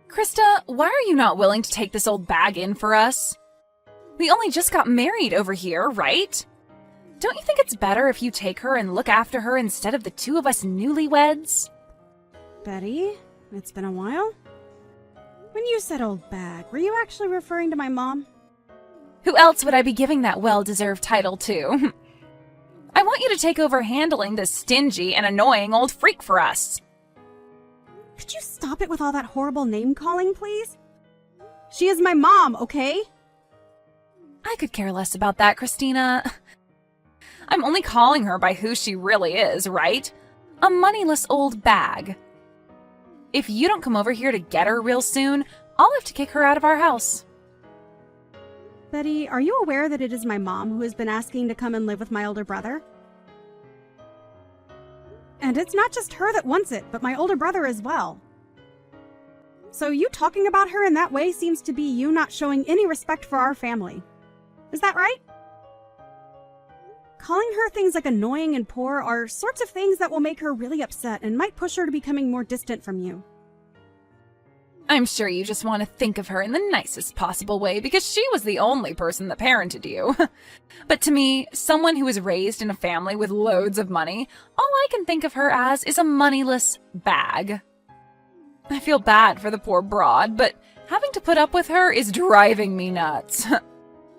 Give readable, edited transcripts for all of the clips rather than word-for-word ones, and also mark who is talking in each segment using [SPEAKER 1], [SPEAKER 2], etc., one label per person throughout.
[SPEAKER 1] Krista, why are you not willing to take this old bag in for us? We only just got married over here, right? Don't you think it's better if you take her and look after her instead of the two of us newlyweds?
[SPEAKER 2] Betty, it's been a while. When you said old bag, were you actually referring to my mom?
[SPEAKER 1] Who else would I be giving that well-deserved title to? I want you to take over handling this stingy and annoying old freak for us.
[SPEAKER 2] Could you stop it with all that horrible name-calling, please? She is my mom, okay?
[SPEAKER 1] I could care less about that, Christina. I'm only calling her by who she really is, right? A moneyless old bag. If you don't come over here to get her real soon, I'll have to kick her out of our house.
[SPEAKER 2] Betty, are you aware that it is my mom who has been asking to come and live with my older brother? And it's not just her that wants it, but my older brother as well. So you talking about her in that way seems to be you not showing any respect for our family. Is that right? Calling her things like annoying and poor are sorts of things that will make her really upset and might push her to becoming more distant from you.
[SPEAKER 1] I'm sure you just want to think of her in the nicest possible way because she was the only person that parented you. But to me, someone who was raised in a family with loads of money, all I can think of her as is a moneyless bag. I feel bad for the poor broad, but having to put up with her is driving me nuts.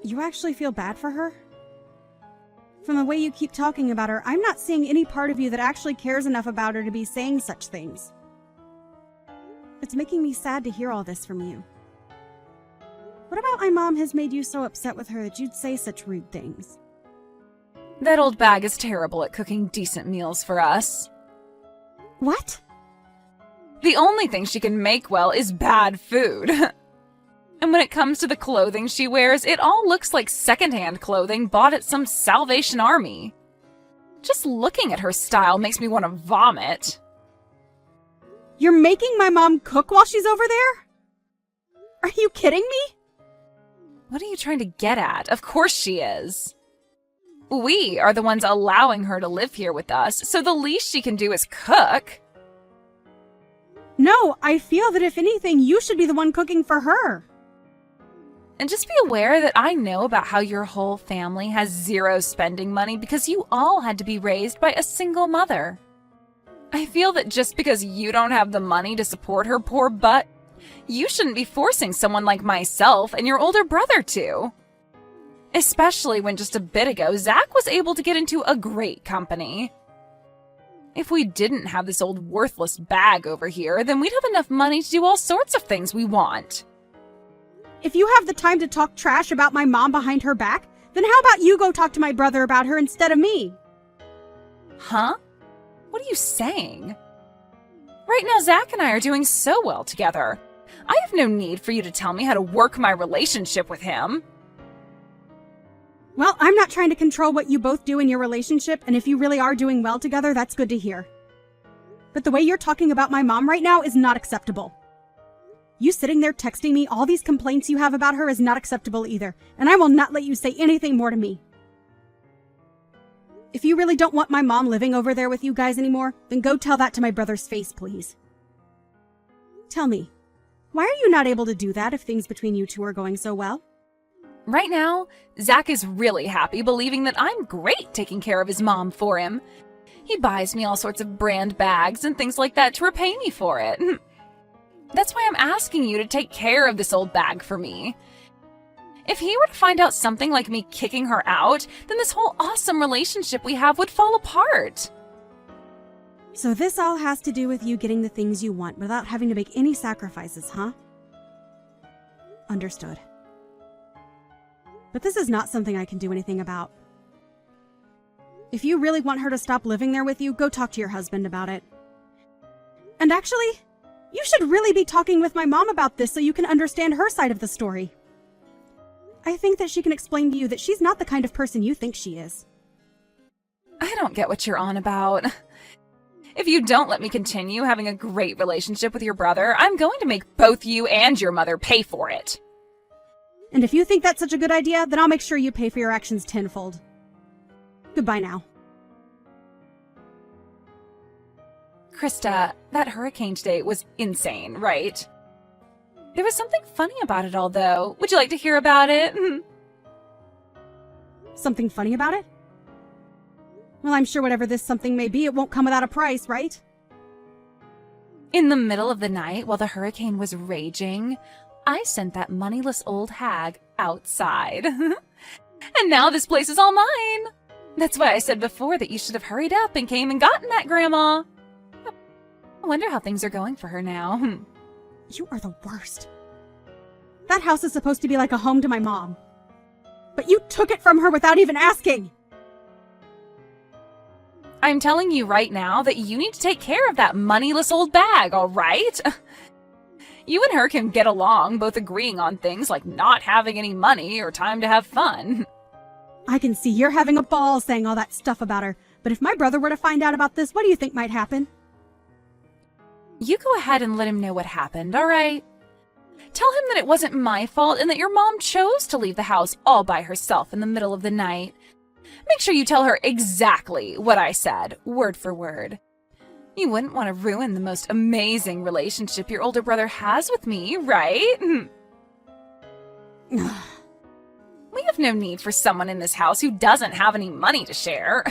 [SPEAKER 2] You actually feel bad for her? From the way you keep talking about her, I'm not seeing any part of you that actually cares enough about her to be saying such things. It's making me sad to hear all this from you. What about my mom has made you so upset with her that you'd say such rude things?
[SPEAKER 1] That old bag is terrible at cooking decent meals for us.
[SPEAKER 2] What?
[SPEAKER 1] The only thing she can make well is bad food. And when it comes to the clothing she wears, it all looks like secondhand clothing bought at some Salvation Army. Just looking at her style makes me want to vomit.
[SPEAKER 2] You're making my mom cook while she's over there? Are you kidding me?
[SPEAKER 1] What are you trying to get at? Of course she is. We are the ones allowing her to live here with us, so the least she can do is cook.
[SPEAKER 2] No, I feel that if anything, you should be the one cooking for her.
[SPEAKER 1] And just be aware that I know about how your whole family has zero spending money because you all had to be raised by a single mother. I feel that just because you don't have the money to support her poor butt, you shouldn't be forcing someone like myself and your older brother to. Especially when just a bit ago, Zach was able to get into a great company. If we didn't have this old worthless bag over here, then we'd have enough money to do all sorts of things we want.
[SPEAKER 2] If you have the time to talk trash about my mom behind her back, then how about you go talk to my brother about her instead of me?
[SPEAKER 1] Huh? What are you saying? Right now, Zach and I are doing so well together. I have no need for you to tell me how to work my relationship with him.
[SPEAKER 2] Well, I'm not trying to control what you both do in your relationship, and if you really are doing well together, that's good to hear. But the way you're talking about my mom right now is not acceptable. You sitting there texting me all these complaints you have about her is not acceptable either, and I will not let you say anything more to me. If you really don't want my mom living over there with you guys anymore, then go tell that to my brother's face, please. Tell me, why are you not able to do that if things between you two are going so well?
[SPEAKER 1] Right now, Zach is really happy believing that I'm great taking care of his mom for him. He buys me all sorts of brand bags and things like that to repay me for it. That's why I'm asking you to take care of this old bag for me. If he were to find out something like me kicking her out, then this whole awesome relationship we have would fall apart.
[SPEAKER 2] So this all has to do with you getting the things you want without having to make any sacrifices, huh? Understood. But this is not something I can do anything about. If you really want her to stop living there with you, go talk to your husband about it. And actually, you should really be talking with my mom about this so you can understand her side of the story. I think that she can explain to you that she's not the kind of person you think she is.
[SPEAKER 1] I don't get what you're on about. If you don't let me continue having a great relationship with your brother, I'm going to make both you and your mother pay for it.
[SPEAKER 2] And if you think that's such a good idea, then I'll make sure you pay for your actions tenfold. Goodbye now.
[SPEAKER 1] Krista, that hurricane today was insane, right? There was something funny about it all, though. Would you like to hear about it?
[SPEAKER 2] Something funny about it? Well, I'm sure whatever this something may be, it won't come without a price, right?
[SPEAKER 1] In the middle of the night, while the hurricane was raging, I sent that moneyless old hag outside. And now this place is all mine. That's why I said before that you should have hurried up and came and gotten that grandma. I wonder how things are going for her now.
[SPEAKER 2] You are the worst. That house is supposed to be like a home to my mom. But you took it from her without even asking.
[SPEAKER 1] I'm telling you right now that you need to take care of that moneyless old bag, all right? You and her can get along, both agreeing on things like not having any money or time to have fun.
[SPEAKER 2] I can see you're having a ball saying all that stuff about her, but if my brother were to find out about this, what do you think might happen?
[SPEAKER 1] You go ahead and let him know what happened, all right? Tell him that it wasn't my fault and that your mom chose to leave the house all by herself in the middle of the night. Make sure you tell her exactly what I said, word for word. You wouldn't want to ruin the most amazing relationship your older brother has with me, right? We have no need for someone in this house who doesn't have any money to share.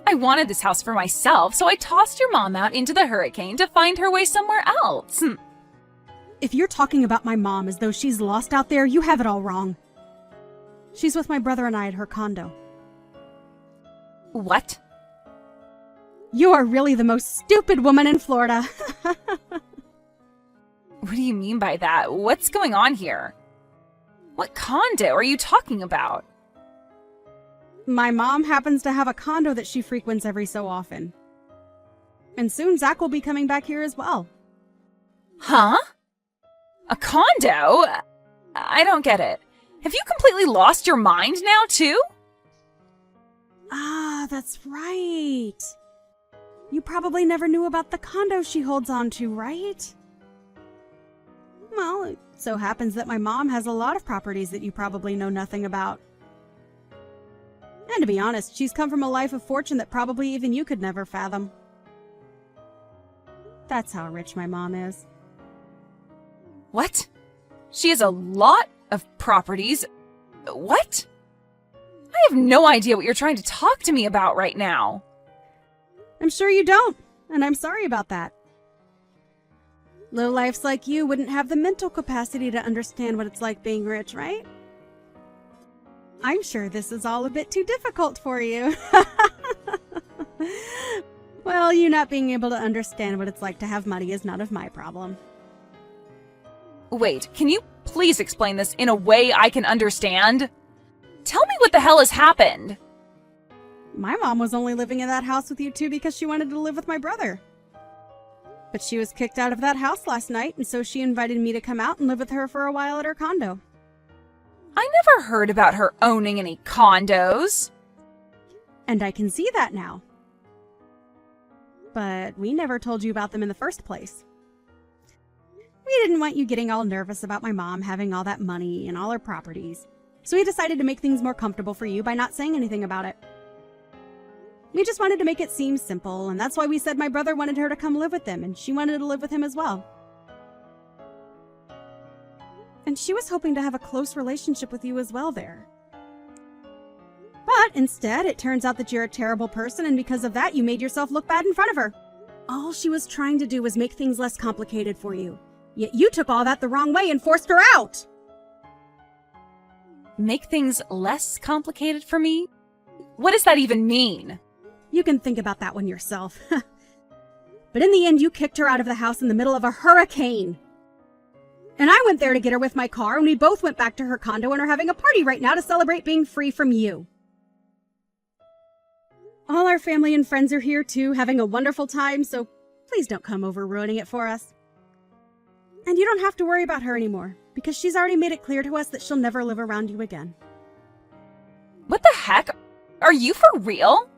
[SPEAKER 1] I wanted this house for myself, so I tossed your mom out into the hurricane to find her way somewhere else.
[SPEAKER 2] If you're talking about my mom as though she's lost out there, you have it all wrong. She's with my brother and I at her condo.
[SPEAKER 1] What?
[SPEAKER 2] You are really the most stupid woman in Florida.
[SPEAKER 1] What do you mean by that? What's going on here? What condo are you talking about?
[SPEAKER 2] My mom happens to have a condo that she frequents every so often. And soon Zach will be coming back here as well.
[SPEAKER 1] Huh? A condo? I don't get it. Have you completely lost your mind now, too?
[SPEAKER 2] Ah, that's right. You probably never knew about the condo she holds on to, right? Well, it so happens that my mom has a lot of properties that you probably know nothing about. And to be honest, she's come from a life of fortune that probably even you could never fathom. That's how rich my mom is.
[SPEAKER 1] What? She has a lot of properties. What? I have no idea what you're trying to talk to me about right now.
[SPEAKER 2] I'm sure you don't, and I'm sorry about that. Lowlifes like you wouldn't have the mental capacity to understand what it's like being rich, right? I'm sure this is all a bit too difficult for you. Well, you not being able to understand what it's like to have money is none of my problem.
[SPEAKER 1] Wait, can you please explain this in a way I can understand? Tell me what the hell has happened.
[SPEAKER 2] My mom was only living in that house with you two because she wanted to live with my brother. But she was kicked out of that house last night, and so she invited me to come out and live with her for a while at her condo.
[SPEAKER 1] I never heard about her owning any condos.
[SPEAKER 2] And I can see that now. But we never told you about them in the first place. We didn't want you getting all nervous about my mom having all that money and all her properties. So we decided to make things more comfortable for you by not saying anything about it. We just wanted to make it seem simple, and that's why we said my brother wanted her to come live with them, and she wanted to live with him as well. And she was hoping to have a close relationship with you as well there. But instead, it turns out that you're a terrible person, and because of that, you made yourself look bad in front of her. All she was trying to do was make things less complicated for you. Yet you took all that the wrong way and forced her out!
[SPEAKER 1] Make things less complicated for me? What does that even mean?
[SPEAKER 2] You can think about that one yourself. But in the end, you kicked her out of the house in the middle of a hurricane. And I went there to get her with my car, and we both went back to her condo and are having a party right now to celebrate being free from you. All our family and friends are here too, having a wonderful time, so please don't come over ruining it for us. And you don't have to worry about her anymore, because she's already made it clear to us that she'll never live around you again.
[SPEAKER 1] What the heck? Are you for real?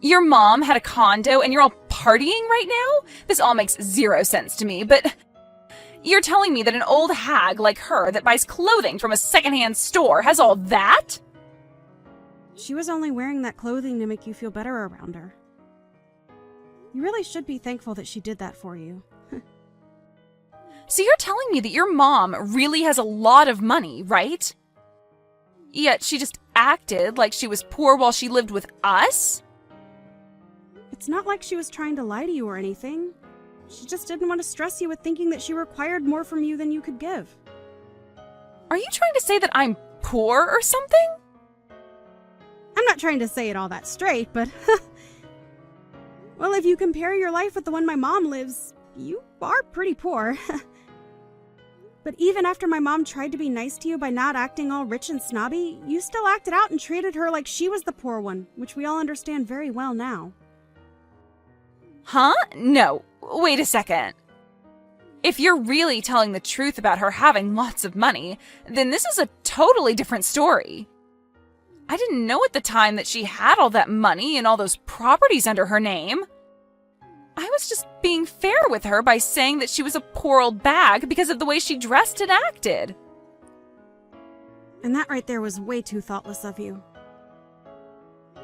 [SPEAKER 1] Your mom had a condo and you're all partying right now? This all makes zero sense to me, but you're telling me that an old hag like her that buys clothing from a secondhand store has all that?
[SPEAKER 2] She was only wearing that clothing to make you feel better around her. You really should be thankful that she did that for you.
[SPEAKER 1] So you're telling me that your mom really has a lot of money, right? Yet she just acted like she was poor while she lived with us?
[SPEAKER 2] It's not like she was trying to lie to you or anything. She just didn't want to stress you with thinking that she required more from you than you could give.
[SPEAKER 1] Are you trying to say that I'm poor or something?
[SPEAKER 2] I'm not trying to say it all that straight, but well, if you compare your life with the one my mom lives, you are pretty poor. But even after my mom tried to be nice to you by not acting all rich and snobby, you still acted out and treated her like she was the poor one, which we all understand very well now.
[SPEAKER 1] Huh? No. Wait a second. If you're really telling the truth about her having lots of money, then this is a totally different story. I didn't know at the time that she had all that money and all those properties under her name. I was just being fair with her by saying that she was a poor old bag because of the way she dressed and acted.
[SPEAKER 2] And that right there was way too thoughtless of you.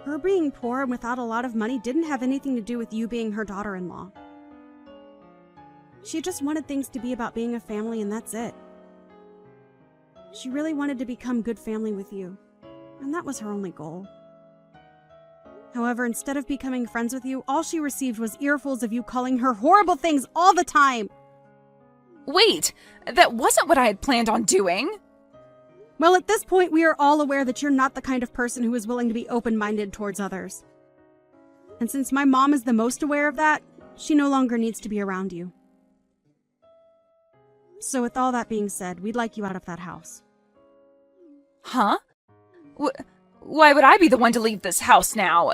[SPEAKER 2] Her being poor and without a lot of money didn't have anything to do with you being her daughter-in-law. She just wanted things to be about being a family, and that's it. She really wanted to become good family with you, and that was her only goal. However, instead of becoming friends with you, all she received was earfuls of you calling her horrible things all the time.
[SPEAKER 1] Wait, that wasn't what I had planned on doing.
[SPEAKER 2] Well, at this point, we are all aware that you're not the kind of person who is willing to be open-minded towards others. And since my mom is the most aware of that, she no longer needs to be around you. So with all that being said, we'd like you out of that house.
[SPEAKER 1] Huh? Why would I be the one to leave this house now?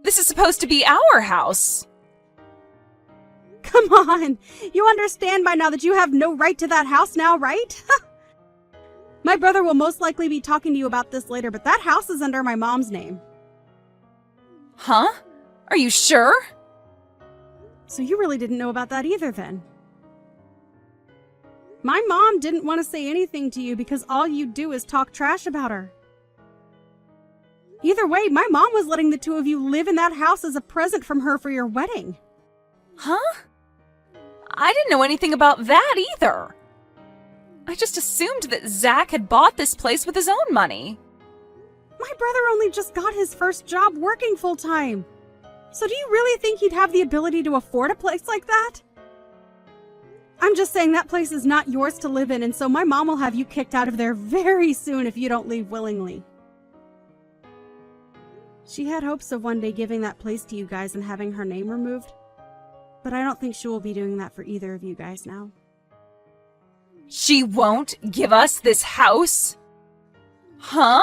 [SPEAKER 1] This is supposed to be our house.
[SPEAKER 2] Come on! You understand by now that you have no right to that house now, right? My brother will most likely be talking to you about this later, but that house is under my mom's name.
[SPEAKER 1] Huh? Are you sure?
[SPEAKER 2] So you really didn't know about that either, then? My mom didn't want to say anything to you because all you do is talk trash about her. Either way, my mom was letting the two of you live in that house as a present from her for your wedding.
[SPEAKER 1] Huh? I didn't know anything about that either. I just assumed that Zach had bought this place with his own money.
[SPEAKER 2] My brother only just got his first job working full-time. So do you really think he'd have the ability to afford a place like that? I'm just saying that place is not yours to live in, and so my mom will have you kicked out of there very soon if you don't leave willingly. She had hopes of one day giving that place to you guys and having her name removed, but I don't think she will be doing that for either of you guys now.
[SPEAKER 1] She won't give us this house? Huh?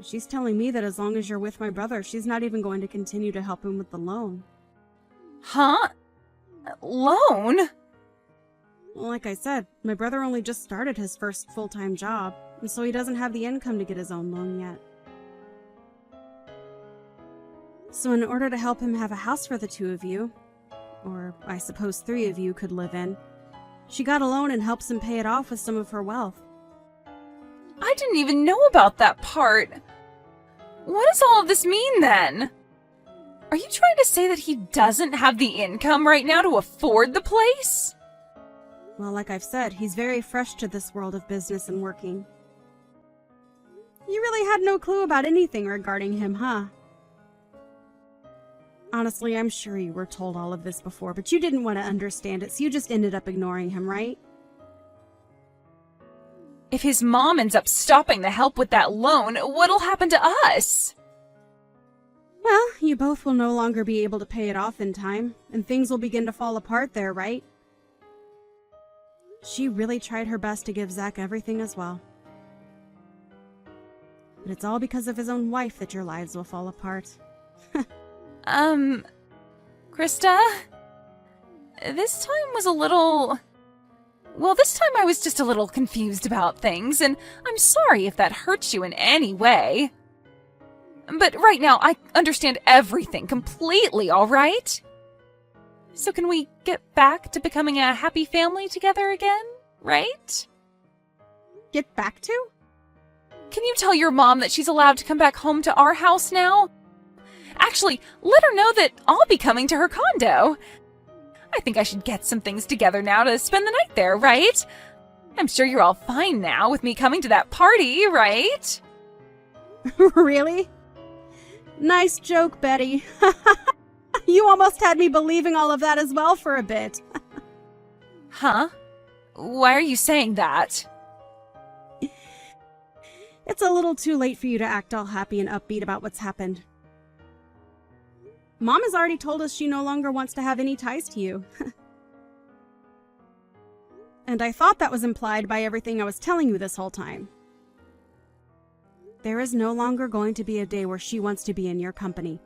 [SPEAKER 2] She's telling me that as long as you're with my brother, she's not even going to continue to help him with the loan.
[SPEAKER 1] Huh? Loan?
[SPEAKER 2] Well, like I said, my brother only just started his first full-time job, and so he doesn't have the income to get his own loan yet. So in order to help him have a house for the two of you, or I suppose 3 of you could live in, she got a loan and helps him pay it off with some of her wealth.
[SPEAKER 1] I didn't even know about that part. What does all of this mean then? Are you trying to say that he doesn't have the income right now to afford the place?
[SPEAKER 2] Well, like I've said, he's very fresh to this world of business and working. You really had no clue about anything regarding him, huh? Honestly, I'm sure you were told all of this before, but you didn't want to understand it, so you just ended up ignoring him, right?
[SPEAKER 1] If his mom ends up stopping the help with that loan, what'll happen to us?
[SPEAKER 2] Well, you both will no longer be able to pay it off in time, and things will begin to fall apart there, right? She really tried her best to give Zach everything as well. But it's all because of his own wife that your lives will fall apart.
[SPEAKER 1] Krista? This time was a little... Well, this time I was just a little confused about things, and I'm sorry if that hurts you in any way. But right now, I understand everything completely, all right? So can we get back to becoming a happy family together again, right?
[SPEAKER 2] Get back to?
[SPEAKER 1] Can you tell your mom that she's allowed to come back home to our house now? Actually, let her know that I'll be coming to her condo. I think I should get some things together now to spend the night there, right? I'm sure you're all fine now with me coming to that party, right?
[SPEAKER 2] Really? Nice joke, Betty. You almost had me believing all of that as well for a bit.
[SPEAKER 1] Huh? Why are you saying that?
[SPEAKER 2] It's a little too late for you to act all happy and upbeat about what's happened. Mom has already told us she no longer wants to have any ties to you. And I thought that was implied by everything I was telling you this whole time. There is no longer going to be a day where she wants to be in your company.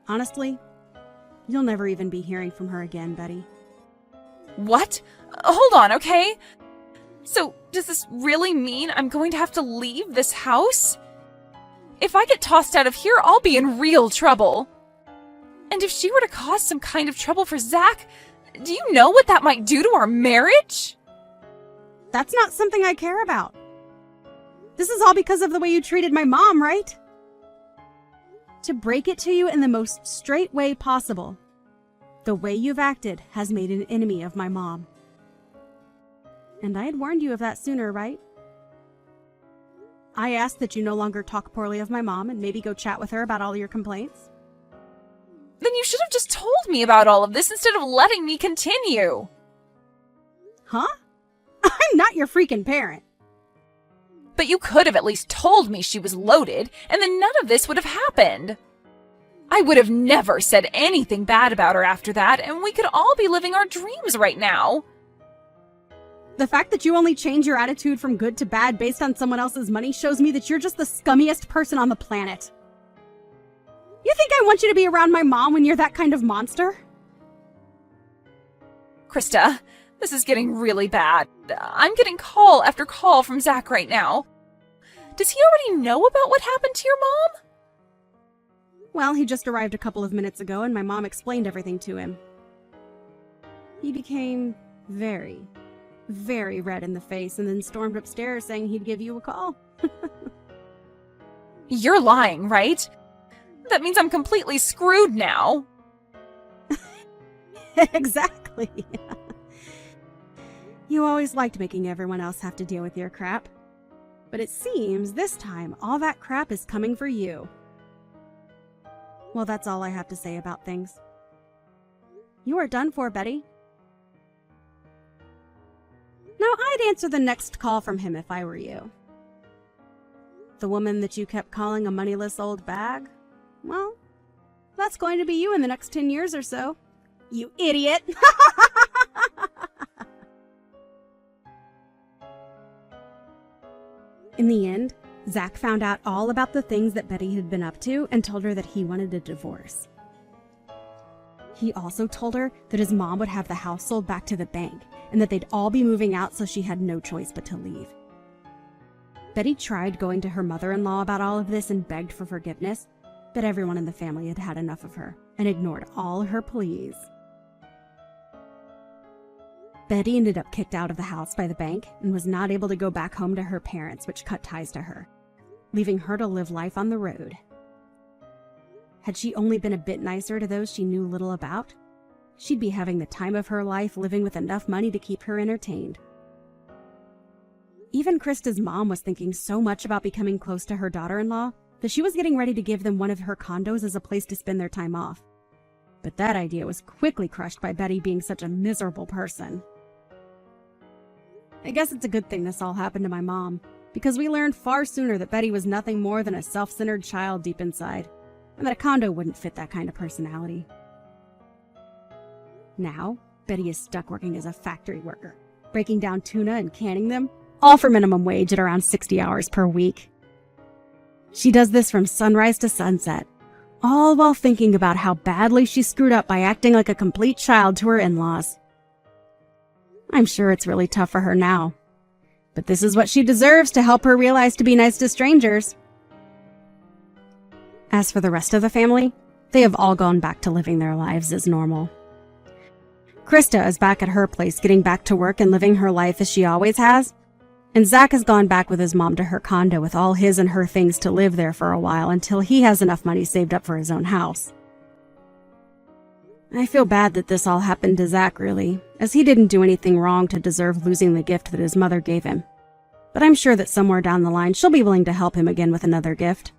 [SPEAKER 2] Honestly, you'll never even be hearing from her again, Betty.
[SPEAKER 1] What? Hold on, okay? So, does this really mean I'm going to have to leave this house? If I get tossed out of here, I'll be in real trouble. And if she were to cause some kind of trouble for Zach, do you know what that might do to our marriage?
[SPEAKER 2] That's not something I care about. This is all because of the way you treated my mom, right? To break it to you in the most straight way possible, the way you've acted has made an enemy of my mom. And I had warned you of that sooner, right? I asked that you no longer talk poorly of my mom and maybe go chat with her about all your complaints.
[SPEAKER 1] Then you should have just told me about all of this instead of letting me continue.
[SPEAKER 2] Huh? I'm not your freaking parent.
[SPEAKER 1] But you could have at least told me she was loaded, and then none of this would have happened. I would have never said anything bad about her after that, and we could all be living our dreams right now.
[SPEAKER 2] The fact that you only change your attitude from good to bad based on someone else's money shows me that you're just the scummiest person on the planet. You think I want you to be around my mom when you're that kind of monster?
[SPEAKER 1] Krista, this is getting really bad. I'm getting call after call from Zach right now. Does he already know about what happened to your mom?
[SPEAKER 2] Well, he just arrived a couple of minutes ago and my mom explained everything to him. He became very, very red in the face and then stormed upstairs saying he'd give you a call.
[SPEAKER 1] You're lying, right? That means I'm completely screwed now.
[SPEAKER 2] Exactly. You always liked making everyone else have to deal with your crap. But it seems this time all that crap is coming for you. Well, that's all I have to say about things. You are done for, Betty. Now, I'd answer the next call from him if I were you. The woman that you kept calling a moneyless old bag? Well, that's going to be you in the next 10 years or so. You idiot! In the end, Zach found out all about the things that Betty had been up to and told her that he wanted a divorce. He also told her that his mom would have the house sold back to the bank and that they'd all be moving out, so she had no choice but to leave. Betty tried going to her mother-in-law about all of this and begged for forgiveness, but everyone in the family had had enough of her and ignored all her pleas. Betty ended up kicked out of the house by the bank and was not able to go back home to her parents, which cut ties to her, leaving her to live life on the road. Had she only been a bit nicer to those she knew little about, she'd be having the time of her life living with enough money to keep her entertained. Even Krista's mom was thinking so much about becoming close to her daughter-in-law that she was getting ready to give them one of her condos as a place to spend their time off. But that idea was quickly crushed by Betty being such a miserable person. I guess it's a good thing this all happened to my mom, because we learned far sooner that Betty was nothing more than a self-centered child deep inside, and that a condo wouldn't fit that kind of personality. Now, Betty is stuck working as a factory worker, breaking down tuna and canning them, all for minimum wage at around 60 hours per week. She does this from sunrise to sunset, all while thinking about how badly she screwed up by acting like a complete child to her in-laws. I'm sure it's really tough for her now, but this is what she deserves to help her realize to be nice to strangers. As for the rest of the family, they have all gone back to living their lives as normal. Krista is back at her place getting back to work and living her life as she always has, and Zach has gone back with his mom to her condo with all his and her things to live there for a while until he has enough money saved up for his own house. I feel bad that this all happened to Zach, really, as he didn't do anything wrong to deserve losing the gift that his mother gave him. But I'm sure that somewhere down the line she'll be willing to help him again with another gift.